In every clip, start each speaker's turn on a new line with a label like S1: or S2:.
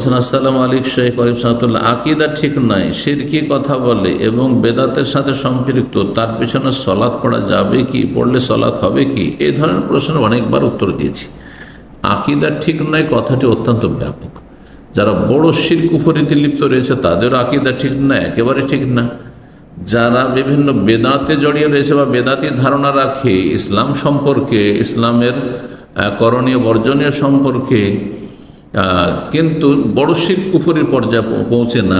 S1: বলছেন, আসসালামু আলাইকুম শেখ সালাতুল্লাহ, আকীদা ঠিক নাই, শিরকি কথা বলে এবং বেদাতের সাথে সম্পৃক্ত, তার পেছনে সলাৎ পড়া যাবে কি, পড়লে সলাৎ হবে কি? এই ধরনের প্রশ্ন অনেকবার উত্তর দিয়েছি। আকীদা ঠিক নয় কথাটি অত্যন্ত ব্যাপক। যারা বড় শিরক কুফরিতে লিপ্ত রয়েছে তাদেরও আকীদা ঠিক না, একেবারে ঠিক না। যারা বিভিন্ন বেদাতে জড়িয়ে রয়েছে বা বেদাতি ধারণা রাখে ইসলাম সম্পর্কে, ইসলামের করণীয় বর্জনীয় সম্পর্কে, কিন্তু বড় শিরক কুফরির পর্যায়ে পৌঁছে না,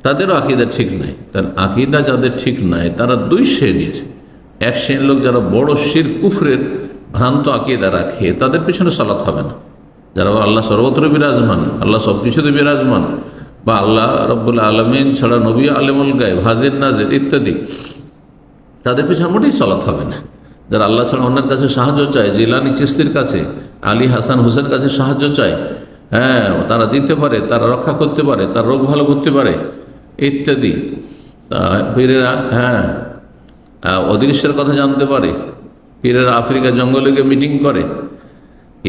S1: তাদেরও আকীদা ঠিক নাই। তার আকীদা যাদের ঠিক নাই তারা দুই শ্রেণীর। এক শ্রেণীর লোক যারা বড় শিরক কুফরের ভ্রান্ত আকীদা রাখে, তাদের পিছনে সালাত হবে না। যারা আল্লাহ সর্বত্র বিরাজমান, আল্লাহ সব কিছুতে বিরাজমান, বা আল্লাহ রব্বুল আলমিন ছাড়া নবী আলেমুল গায়েব, হাজির নাজির ইত্যাদি, তাদের পিছনে মোটেই সালাত হবে না। যারা আল্লাহ ছাড়া অন্যের কাছে সাহায্য চায়, জিলানি চিশতির কাছে, আলী হাসান হুসেন কাছে সাহায্য চায়, হ্যাঁ তারা দিতে পারে, তারা রক্ষা করতে পারে, তার রোগ ভালো করতে পারে ইত্যাদি, পীরেরা হ্যাঁ অদৃশ্যের কথা জানতে পারে, পীরেরা আফ্রিকা জঙ্গলে গিয়ে মিটিং করে,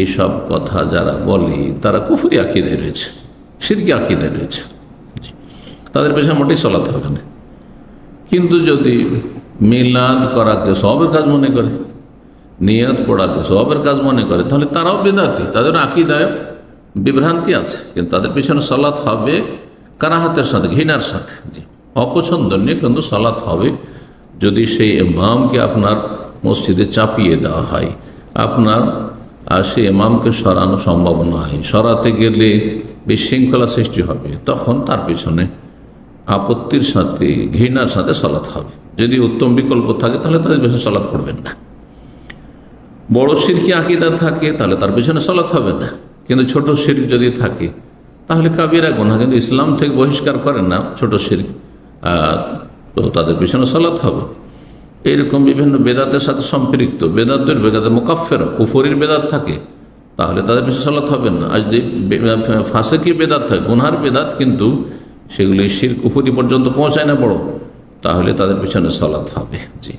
S1: এসব কথা যারা বলে তারা কুফরি আকীদায় রয়েছে, শিরকি আকীদায় রয়েছে। তাদের পেছনে মোটেই সালাত হবে না। কিন্তু যদি মিলাদ করাকে সবের কাজ মনে করে, নিয়ত পড়াকে সবের কাজ মনে করে, তাহলে তারাও বেদাতি, তাদের আকীদায় বিভ্রান্তি আছে, কিন্তু তাদের পিছনে সালাত হবে কারাহাতের সাথে, ঘৃণার সাথে। জি, অপছন্দনীয়, কিন্তু সালাত হবে যদি সেই ইমামকে আপনার মসজিদে চাপিয়ে দেওয়া হয়, আপনার সেই ইমামকে সরানো সম্ভব নয়, সরাতে গেলে বিশৃঙ্খলা সৃষ্টি হবে, তখন তার পিছনে আপত্তির সাথে ঘৃণার সাথে সালাত হবে। যদি উত্তম বিকল্প থাকে তাহলে তাদের পিছনে সালাত করবেন না। বড় শিরকি আকীদা থাকে তাহলে তার পিছনে সালাত হবে না, কিন্তু ছোট শিরক যদি থাকে তাহলে কাবিরা গুনাহ, কিন্তু ইসলাম থেকে বহিষ্কার করেন না ছোট শিরক, তো তাদের পিছনে সালাত হবে। এইরকম বিভিন্ন বেদাতের সাথে সম্পৃক্ত, বেদাতের মুকাফফিরা কুফরির বেদাত থাকে, তাহলে তাদের পিছনে সালাত হবে না। আর যদি ফাসিকি বেদাত থাকে, গুনহার বেদাত, কিন্তু সেগুলি শিরক কুফরি পর্যন্ত পৌঁছায় না বড়, তাহলে তাদের পিছনে সালাত হবে। জি।